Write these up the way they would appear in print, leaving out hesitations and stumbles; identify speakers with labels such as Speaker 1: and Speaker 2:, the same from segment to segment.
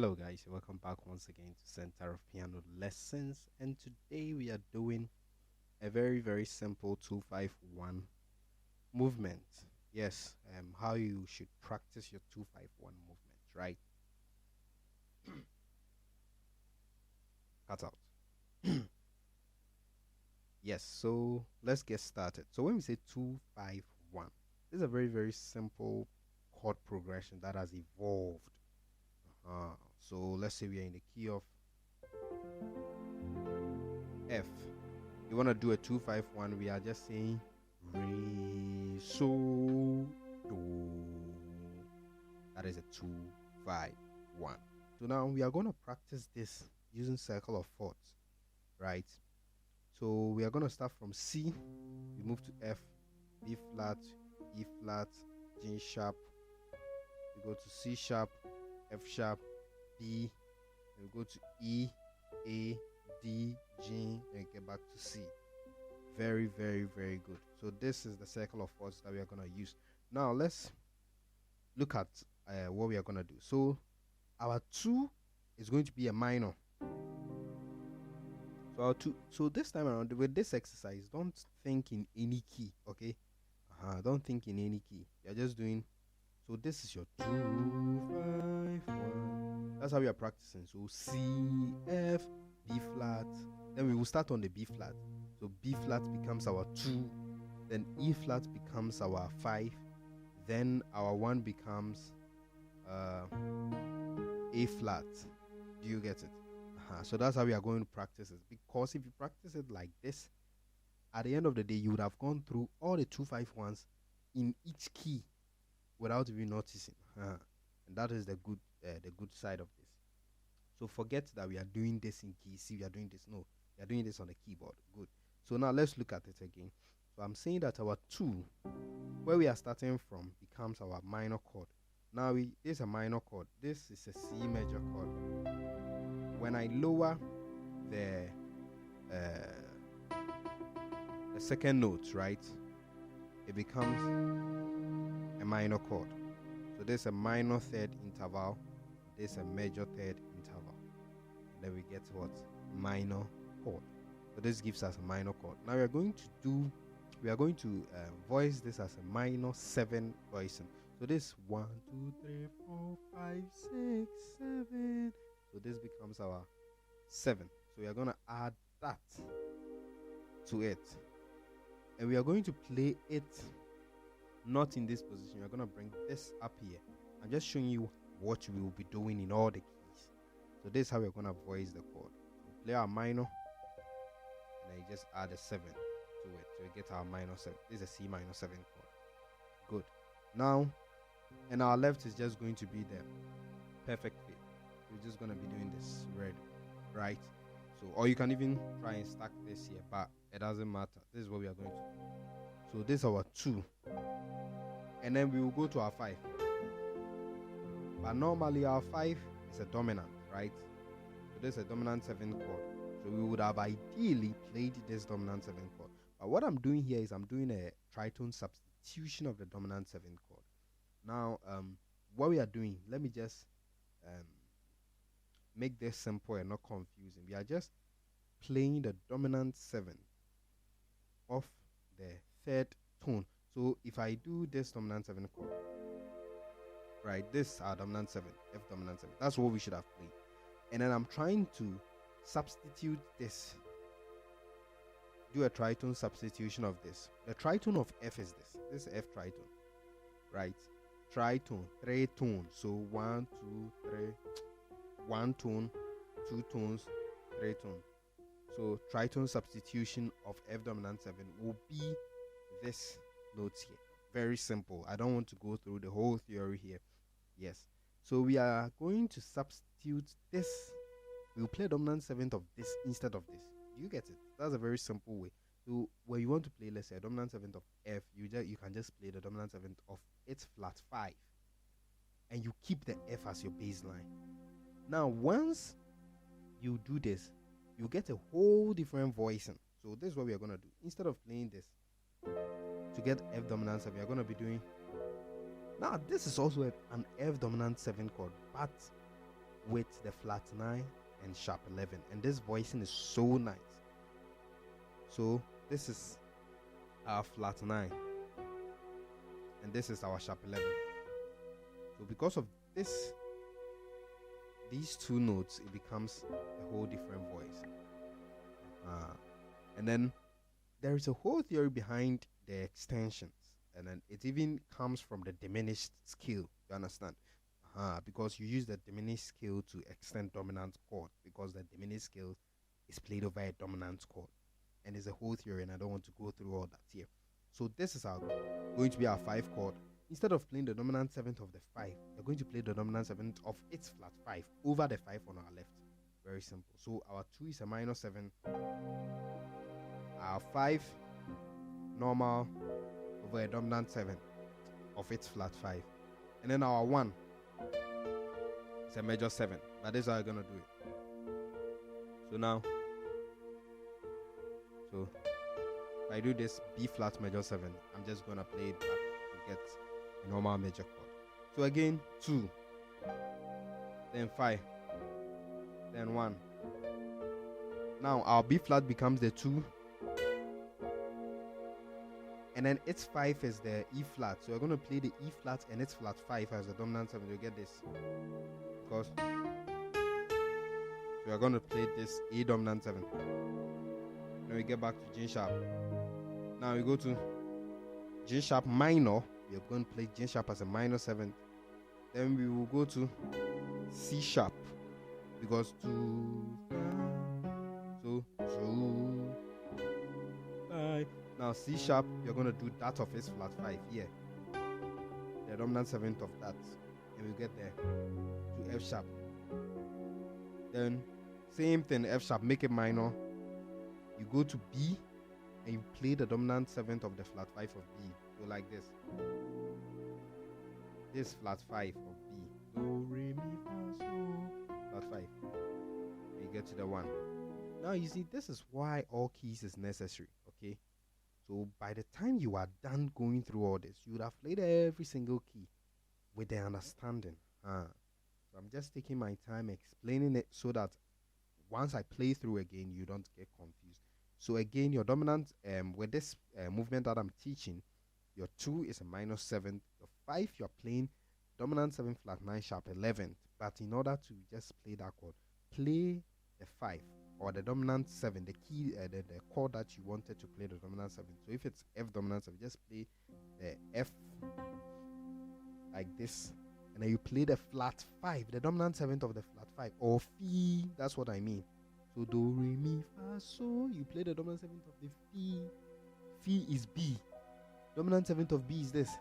Speaker 1: Hello guys, welcome back once again to Center of Piano Lessons, and today we are doing a very simple 251 movement. Yes, how you should practice your 251 movement, right? Cut out. Yes, so let's get started. So when we say 251, this is a very simple chord progression that has evolved. So let's say we are in the key of F. You want to do a 251, we are just saying re, so, do. That is a 251. So now we are going to practice this using circle of fourths, right? So we are going to start from C, we move to F, B flat, E flat, G sharp, we go to C sharp, F sharp, B, and we go to E, A, D, G, and get back to C. Very good. So this is the circle of fourths that we are going to use. Now let's look at what we are going to do. So our 2 is going to be a minor. So our 2. So this time around with this exercise, don't think in any key, okay? Don't think in any key. You're just doing. So this is your 251. That's how we are practicing. So C, F, B flat. Then we will start on the B flat. So B flat becomes our 2. Then E flat becomes our 5. Then our 1 becomes A flat. Do you get it? So that's how we are going to practice it. Because if you practice it like this, at the end of the day, you would have gone through all the 251s in each key without even noticing. And that is the good side of this. So forget that we are doing this in key C. We are doing this. No, we are doing this on the keyboard. Good. So now let's look at it again. So I'm saying that our 2, where we are starting from, becomes our minor chord. Now this is a minor chord. This is a C major chord. When I lower the second note, right, it becomes a minor chord. So there's a minor third interval, there's a major third interval, and then we get what? Minor chord. So this gives us a minor chord. Now we are going to voice this as a minor 7 voicing. So this 1 2 3 4 5 6 7. So this becomes our 7. So we are going to add that to it, and we are going to play it not in this position. We're going to bring this up here. I'm just showing you what we will be doing in all the keys. So this is how we're going to voice the chord. So play our minor, and then you just add a 7 to it. So we get our minor 7. This is a C minor 7 chord. Good. Now, and our left is just going to be the perfect fit. We're just going to be doing this red, right? So, or you can even try and stack this here, but it doesn't matter. This is what we are going to do. So this is our 2, and then we will go to our 5. But normally our 5 is a dominant, right? So this is a dominant 7 chord. So we would have ideally played this dominant 7 chord. But what I'm doing here is I'm doing a tritone substitution of the dominant 7 chord. Now, what we are doing, let me just make this simple and not confusing. We are just playing the dominant 7 of the third tone. So if I do this dominant 7 chord, right, this is our dominant 7, F dominant 7. That's what we should have played. And then I'm trying to substitute this, do a tritone substitution of this. The tritone of F is this. This is F tritone, right? Tritone, 3 tones. So 1 2 3, 1 tone, 2 tones, 3 tones. So tritone substitution of F dominant 7 will be this note here. Very simple. I don't want to go through the whole theory here. Yes. So we are going to substitute this. We'll play dominant 7th of this instead of this. Do you get it? That's a very simple way. So when you want to play, let's say, a dominant 7th of F, you can just play the dominant 7th of its flat 5, and you keep the F as your baseline. Now, once you do this, you get a whole different voicing. So this is what we are going to do. Instead of playing this to get F dominant 7, we are going to be doing. Now, this is also an F dominant 7 chord, but with the flat 9 and sharp 11. And this voicing is so nice. So this is our flat 9 and this is our sharp 11. So because of these two notes, it becomes a whole different voice. And then there is a whole theory behind the extensions, and then it even comes from the diminished scale. You understand? Because you use the diminished scale to extend dominant chord, because the diminished scale is played over a dominant chord. And it's a whole theory, and I don't want to go through all that here. So this is going to be our 5 chord. Instead of playing the dominant 7th of the 5, you're going to play the dominant 7th of its flat 5 over the 5 on our left. Very simple. So our 2 is a minor 7. Our 5 normal over a dominant 7 of its flat 5. And then our 1 is a major 7. But this is how we're going to do it. So now, if I do this B flat major 7, I'm just going to play it back to get a normal major chord. So again, 2, then 5, then 1. Now our B flat becomes the 2, and then its 5 is the E flat. So we're going to play the E flat and its flat 5 as the dominant 7. You get this, because we are going to play this A dominant 7. Then we get back to G sharp. Now we go to G sharp minor. We are going to play G sharp as a minor 7. Then we will go to C sharp, because 2, so 2, 5. Now C sharp, you're going to do that of its flat 5 here, the dominant 7th of that, and we get there to F sharp. Then same thing, F sharp, make it minor. You go to B and you play the dominant 7th of the flat 5 of B. So like this flat 5 of B, do re mi fa so, flat 5, and you get to the 1. Now you see, this is why all keys is necessary. Okay, so by the time you are done going through all this, you would have played every single key with the understanding. So I'm just taking my time explaining it so that once I play through again, you don't get confused. So again, your dominant with this movement that I'm teaching, your 2 is a minor 7. Your 5, you're playing dominant 7 flat 9 sharp 11. But in order to just play that chord, play the 5 or the dominant 7, the key, the chord that you wanted to play the dominant 7. So if it's F dominant 7, just play the F like this, and then you play the flat 5, the dominant 7th of the flat 5, or Fi. That's what I mean. So do re mi fa so, you play the dominant 7th of the Fi. Fi is B. Dominant 7th of B is this,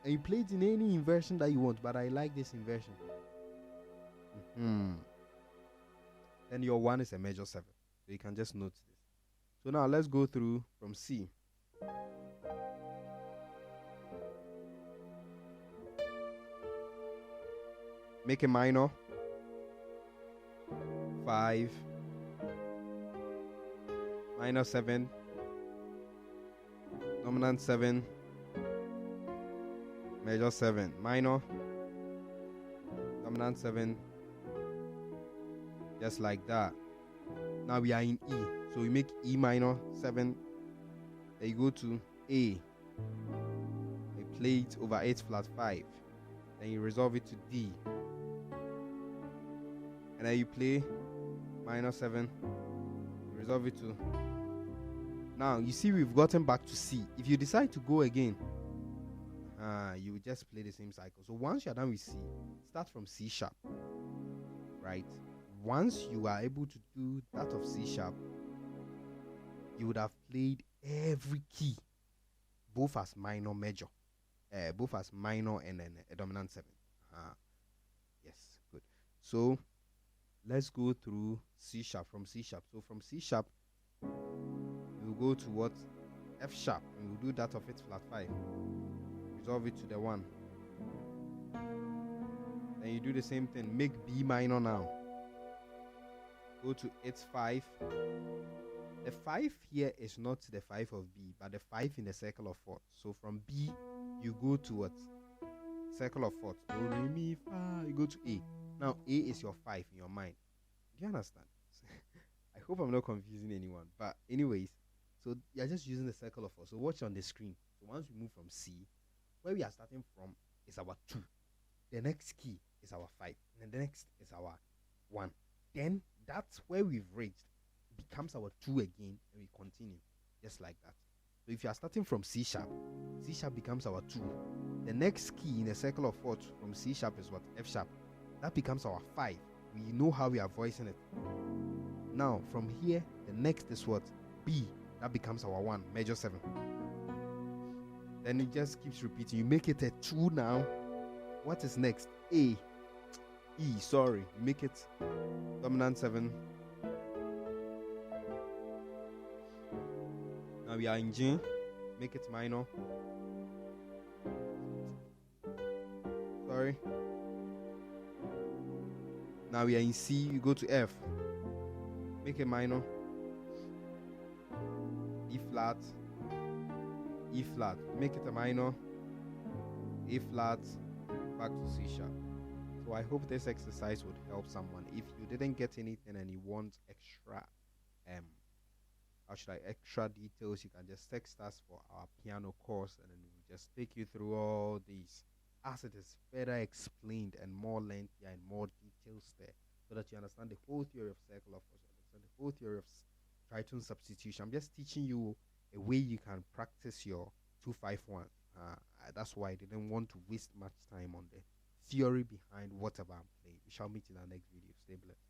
Speaker 1: and you play it in any inversion that you want, but I like this inversion. Then your 1 is a major 7, so you can just note this. So now let's go through from C. Make a minor 5, minor 7, dominant 7, major 7, minor, dominant 7, just like that. Now we are in E, so we make E minor 7, then you go to A, you play it over 8 flat 5, then you resolve it to D, and then you play minor 7, resolve it to. Now you see we've gotten back to C. If you decide to go again, you will just play the same cycle. So once you're done with C, start from C sharp, right? Once you are able to do that of C sharp, you would have played every key, both as minor, major, both as minor and then a dominant 7. Yes, good. So let's go through C sharp, from C sharp. So from C sharp, we'll go to what? F sharp, and we'll do that of its flat 5. Resolve it to the 1. Then you do the same thing. Make B minor now. Go to its 5. The 5 here is not the 5 of B, but the 5 in the circle of fourths. So from B, you go to what? Circle of fourths. Do, re, mi, fa. You go to A. Now A is your 5 in your mind. Do you understand? I hope I'm not confusing anyone. But anyways, so you're just using the circle of 4. So watch on the screen. So once we move from C, where we are starting from is our 2. The next key is our 5. And then the next is our 1. Then that's where we've reached. It becomes our 2 again, and we continue just like that. So if you are starting from C sharp becomes our 2. The next key in a circle of 4 from C sharp is what? F sharp. That becomes our 5. We know how we are voicing it. Now from here, the next is what? B. That becomes our 1, major 7. Then it just keeps repeating. You make it a 2 now. What is next? A. E, sorry. You make it dominant 7. Now we are in G. Make it minor. Sorry. Now we are in C. You go to F. Make it minor. E flat. E flat. Make it a minor. A flat. Back to C sharp. So I hope this exercise would help someone. If you didn't get anything and you want extra extra details, you can just text us for our piano course, and then we'll just take you through all these as it is better explained and more lengthy and more details there, so that you understand the whole theory of circle of force, understand the whole theory of tritone substitution. I'm just teaching you a way you can practice your 251. That's why I didn't want to waste much time on the theory behind whatever I'm playing. We shall meet in our next video. Stay blessed.